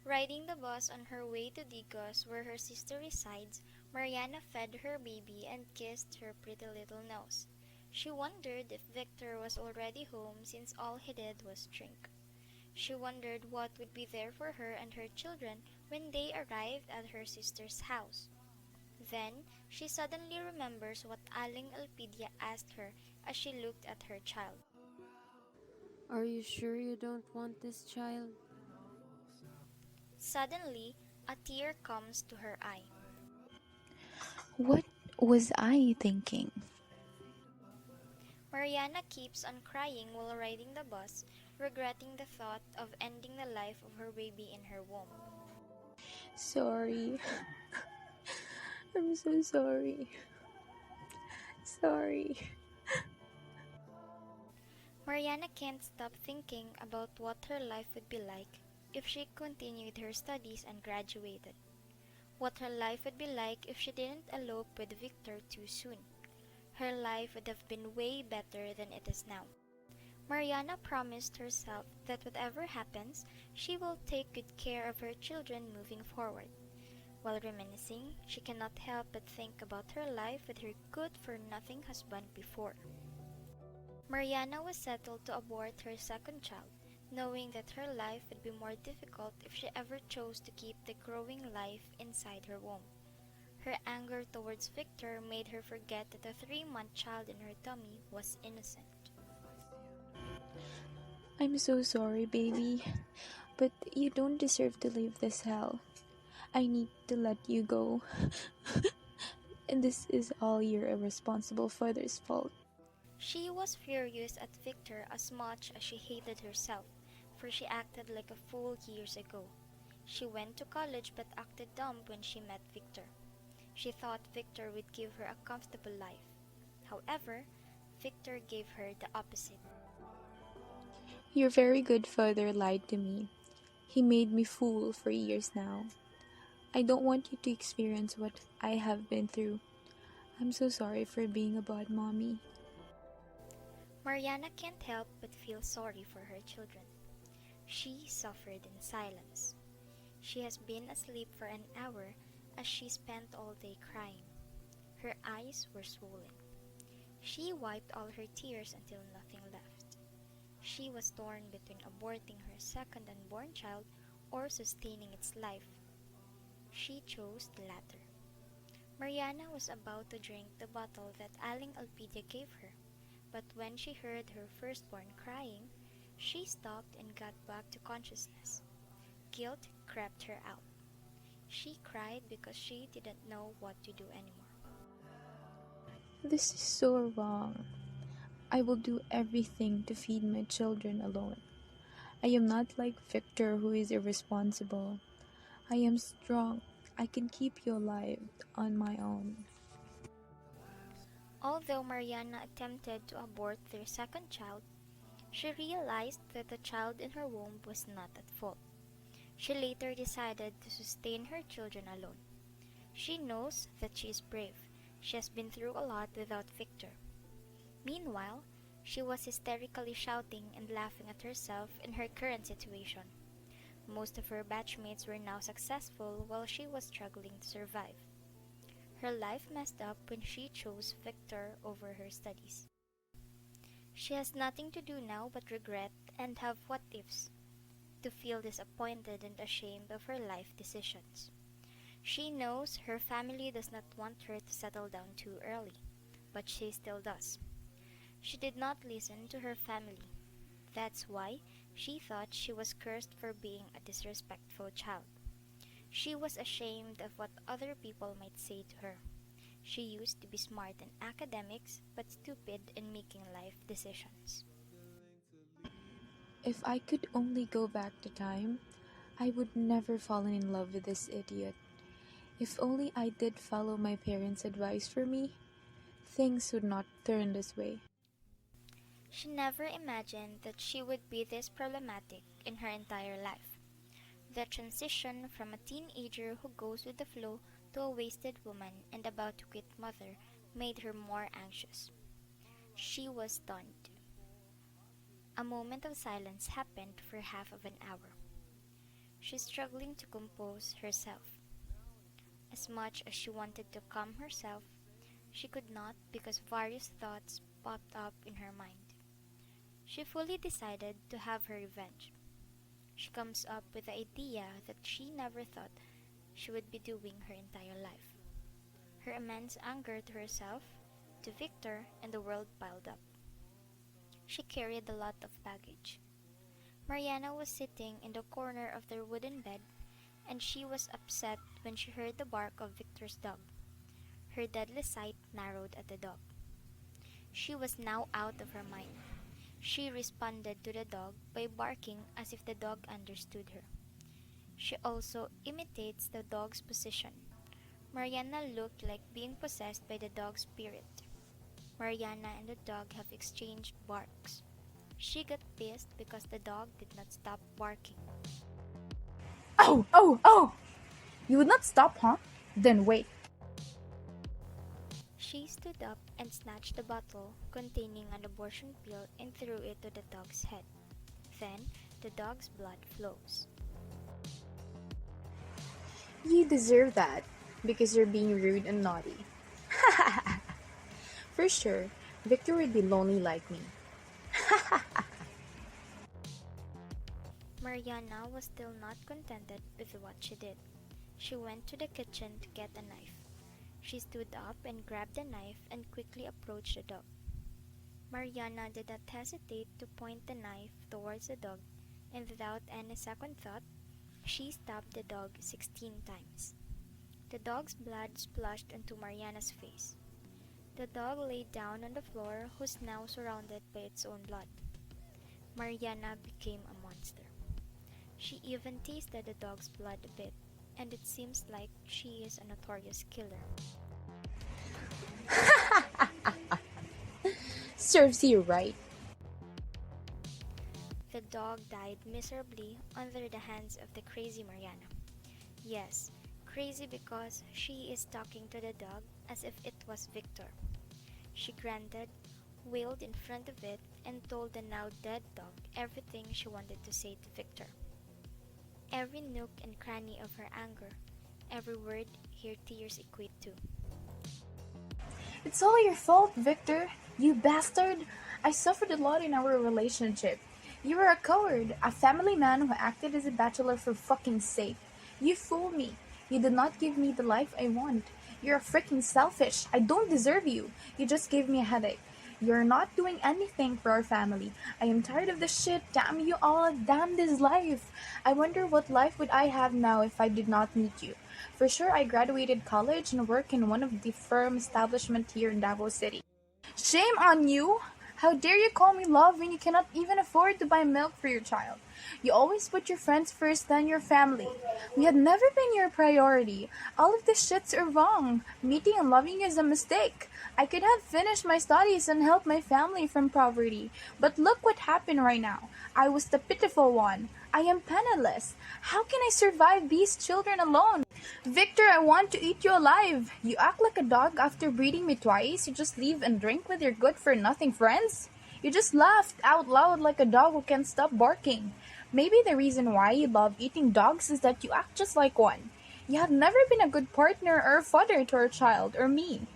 Riding the bus on her way to Digos, where her sister resides, Mariana fed her baby and kissed her pretty little nose. She wondered if Victor was already home since all he did was drink. She wondered what would be there for her and her children when they arrived at her sister's house. Then she suddenly remembers what Aling Alpidia asked her as she looked at her child. Are you sure you don't want this child? Suddenly, a tear comes to her eye. What was I thinking? Mariana keeps on crying while riding the bus, regretting the thought of ending the life of her baby in her womb. Sorry. I'm so sorry. Sorry. Mariana can't stop thinking about what her life would be like if she continued her studies and graduated. What her life would be like if she didn't elope with Victor too soon. Her life would have been way better than it is now. Mariana promised herself that whatever happens, she will take good care of her children moving forward. While reminiscing, she cannot help but think about her life with her good-for-nothing husband before. Mariana was settled to abort her second child, knowing that her life would be more difficult if she ever chose to keep the growing life inside her womb. Her anger towards Victor made her forget that the 3-month child in her tummy was innocent. I'm so sorry, baby. But you don't deserve to live this hell. I need to let you go. And this is all your irresponsible father's fault. She was furious at Victor as much as she hated herself, for she acted like a fool years ago. She went to college but acted dumb when she met Victor. She thought Victor would give her a comfortable life. However, Victor gave her the opposite. Your very good father lied to me. He made me fool for years now. I don't want you to experience what I have been through. I'm so sorry for being a bad mommy. Mariana can't help but feel sorry for her children. She suffered in silence. She has been asleep for an hour as she spent all day crying. Her eyes were swollen. She wiped all her tears until nothing left. She was torn between aborting her second unborn child or sustaining its life. She chose the latter. Mariana was about to drink the bottle that Aling Alpidia gave her, but when she heard her firstborn crying, she stopped and got back to consciousness. Guilt crept her out. She cried because she didn't know what to do anymore. This is so wrong. I will do everything to feed my children alone. I am not like Victor, who is irresponsible. I am strong. I can keep you alive on my own. Although Mariana attempted to abort their second child, she realized that the child in her womb was not at fault. She later decided to sustain her children alone. She knows that she is brave. She has been through a lot without Victor. Meanwhile, she was hysterically shouting and laughing at herself in her current situation. Most of her batchmates were now successful while she was struggling to survive. Her life messed up when she chose Victor over her studies. She has nothing to do now but regret and have what ifs, to feel disappointed and ashamed of her life decisions. She knows her family does not want her to settle down too early, but she still does. She did not listen to her family. That's why she thought she was cursed for being a disrespectful child. She was ashamed of what other people might say to her. She used to be smart in academics but stupid in making life decisions. If I could only go back to time, I would never fallen in love with this idiot. If only I did follow my parents' advice for me, things would not turn this way. She never imagined that she would be this problematic in her entire life. The transition from a teenager who goes with the flow to a wasted woman and about to quit mother made her more anxious. She was stunned. A moment of silence happened for half of an hour. She's struggling to compose herself. As much as she wanted to calm herself, she could not because various thoughts popped up in her mind. She fully decided to have her revenge. She comes up with the idea that she never thought she would be doing her entire life. Her immense anger to herself, to Victor, and the world piled up. She carried a lot of baggage. Mariana was sitting in the corner of their wooden bed, and she was upset when she heard the bark of Victor's dog. Her deadly sight narrowed at the dog. She was now out of her mind. She responded to the dog by barking as if the dog understood her. She also imitates the dog's position. Mariana looked like being possessed by the dog's spirit. Mariana and the dog have exchanged barks. She got pissed because the dog did not stop barking. Oh, oh, oh! You would not stop, huh? Then wait. She stood up and snatched the bottle containing an abortion pill and threw it to the dog's head. Then, the dog's blood flows. You deserve that because you're being rude and naughty. For sure, Victor would be lonely like me. Mariana was still not contented with what she did. She went to the kitchen to get a knife. She stood up and grabbed the knife and quickly approached the dog. Mariana did not hesitate to point the knife towards the dog, and without any second thought, she stabbed the dog 16 times. The dog's blood splashed onto Mariana's face. The dog lay down on the floor, was now surrounded by its own blood. Mariana became a monster. She even tasted the dog's blood a bit, and it seems like she is a notorious killer. Serves you right. The dog died miserably under the hands of the crazy Mariana. Yes, crazy because she is talking to the dog as if it was Victor. She grunted, wailed in front of it, and told the now dead dog everything she wanted to say to Victor. Every nook and cranny of her anger, every word her tears equate to. It's all your fault, Victor. You bastard. I suffered a lot in our relationship. You were a coward, a family man who acted as a bachelor for fucking sake. You fooled me. You did not give me the life I want. You're freaking selfish. I don't deserve you. You just gave me a headache. You're not doing anything for our family. I am tired of this shit. Damn you all. Damn this life. I wonder what life would I have now if I did not meet you. For sure, I graduated college and work in one of the firm establishment here in Davao City. Shame on you! How dare you call me love when you cannot even afford to buy milk for your child? You always put your friends first, then your family. We had never been your priority. All of these shits are wrong. Meeting and loving you is a mistake. I could have finished my studies and helped my family from poverty. But look what happened right now. I was the pitiful one. I am penniless. How can I survive these children alone? Victor, I want to eat you alive. You act like a dog after breeding me twice. You just leave and drink with your good-for-nothing friends. You just laughed out loud like a dog who can't stop barking. Maybe the reason why you love eating dogs is that you act just like one. You have never been a good partner or father to our child or me.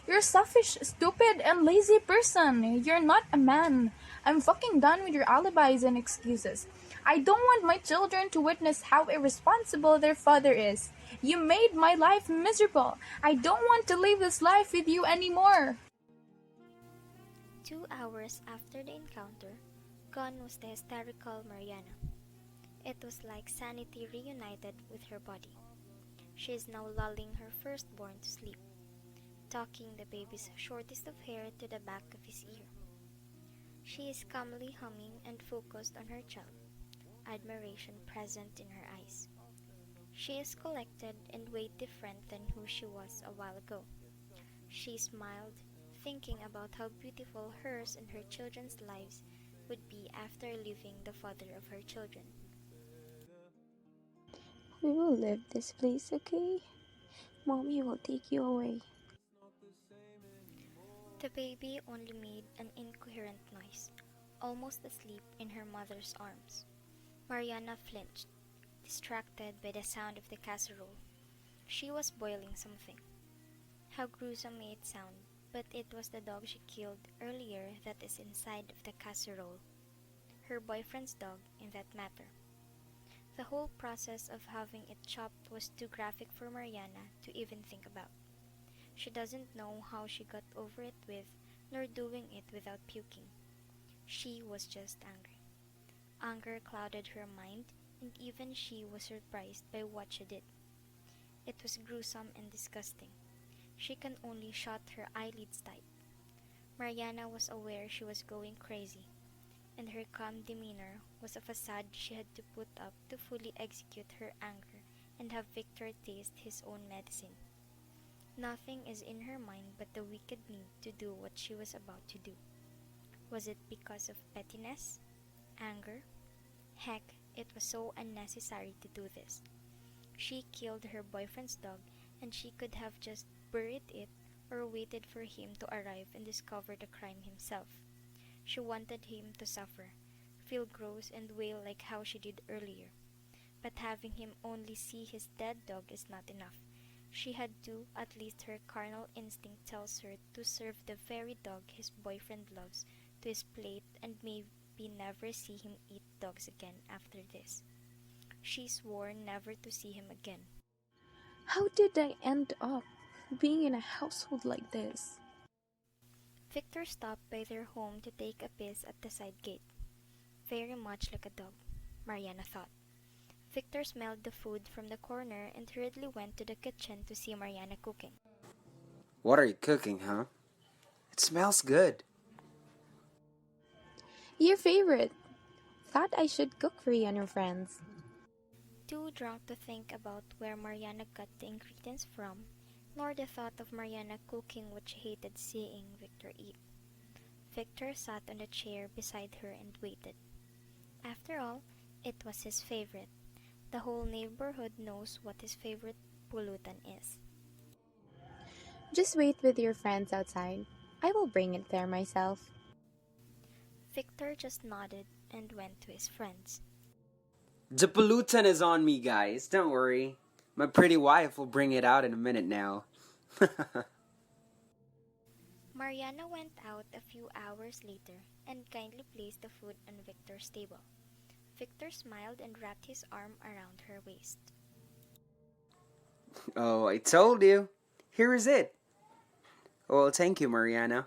You're a selfish, stupid, and lazy person. You're not a man. I'm fucking done with your alibis and excuses. I don't want my children to witness how irresponsible their father is. You made my life miserable. I don't want to live this life with you anymore. 2 hours after the encounter, gone was the hysterical Mariana. It was like sanity reunited with her body. She is now lulling her firstborn to sleep, tucking the baby's shortest of hair to the back of his ear. She is calmly humming and focused on her child, admiration present in her eyes. She is collected and way different than who she was a while ago. She smiled, thinking about how beautiful hers and her children's lives would be after leaving the father of her children. We will leave this place, okay? Mommy will take you away. The baby only made an incoherent noise, almost asleep in her mother's arms. Mariana flinched. distracted by the sound of the casserole. She was boiling something. How gruesome may it sound, but it was the dog she killed earlier that is inside of the casserole. Her boyfriend's dog, in that matter. The whole process of having it chopped was too graphic for Mariana to even think about. She doesn't know how she got over it with, nor doing it without puking. She was just angry. Anger clouded her mind, and even she was surprised by what she did. It was gruesome and disgusting. She can only shut her eyelids tight. Mariana was aware she was going crazy, and her calm demeanor was a facade she had to put up to fully execute her anger and have Victor taste his own medicine. Nothing is in her mind but the wicked need to do what she was about to do. Was it because of pettiness? Anger? Heck, it was so unnecessary to do this. She killed her boyfriend's dog, and she could have just buried it or waited for him to arrive and discover the crime himself. She wanted him to suffer, feel gross and wail like how she did earlier. But having him only see his dead dog is not enough. She had to, at least her carnal instinct tells her, to serve the very dog his boyfriend loves to his plate and maybe never see him eat dogs again after this. She swore never to see him again. How did I end up being in a household like this? Victor stopped by their home to take a piss at the side gate. Very much like a dog, Mariana thought. Victor smelled the food from the corner and hurriedly went to the kitchen to see Mariana cooking. What are you cooking, huh? It smells good. Your favorite. Thought I should cook for you and your friends. Too drunk to think about where Mariana got the ingredients from, nor the thought of Mariana cooking what she hated seeing Victor eat. Victor sat on the chair beside her and waited. After all, it was his favorite. The whole neighborhood knows what his favorite pulutan is. Just wait with your friends outside. I will bring it there myself. Victor just nodded and went to his friends. The pollutant is on me, guys. Don't worry. My pretty wife will bring it out in a minute now. Mariana went out a few hours later and kindly placed the food on Victor's table. Victor smiled and wrapped his arm around her waist. Oh, I told you. Here is it. Well, thank you, Mariana.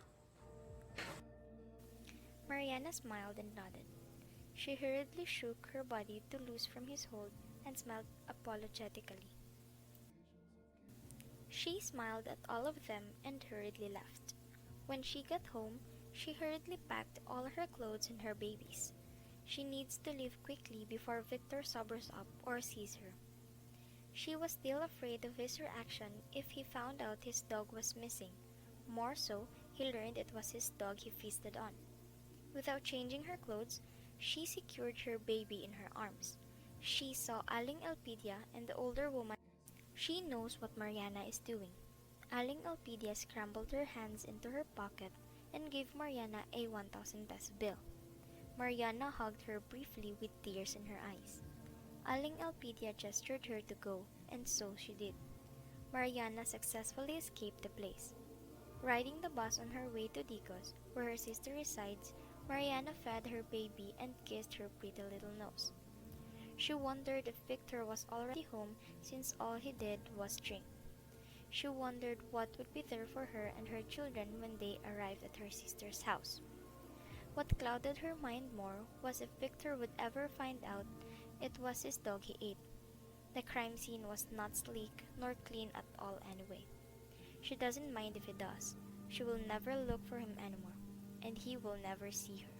Mariana smiled and nodded. She hurriedly shook her body to loose from his hold and smiled apologetically. She smiled at all of them and hurriedly left. When she got home, she hurriedly packed all her clothes and her baby's. She needs to leave quickly before Victor sobers up or sees her. She was still afraid of his reaction if he found out his dog was missing. More so, he learned it was his dog he feasted on. Without changing her clothes, she secured her baby in her arms. She saw Aling Elpidia and the older woman. She knows what Mariana is doing. Aling Elpidia scrambled her hands into her pocket and gave Mariana a 1,000 peso bill. Mariana hugged her briefly with tears in her eyes. Aling Elpidia gestured her to go, and so she did. Mariana successfully escaped the place. Riding the bus on her way to Dicos, where her sister resides, Mariana fed her baby and kissed her pretty little nose. She wondered if Victor was already home since all he did was drink. She wondered what would be there for her and her children when they arrived at her sister's house. What clouded her mind more was if Victor would ever find out it was his dog he ate. The crime scene was not sleek nor clean at all anyway. She doesn't mind if he does. She will never look for him anymore, and he will never see her.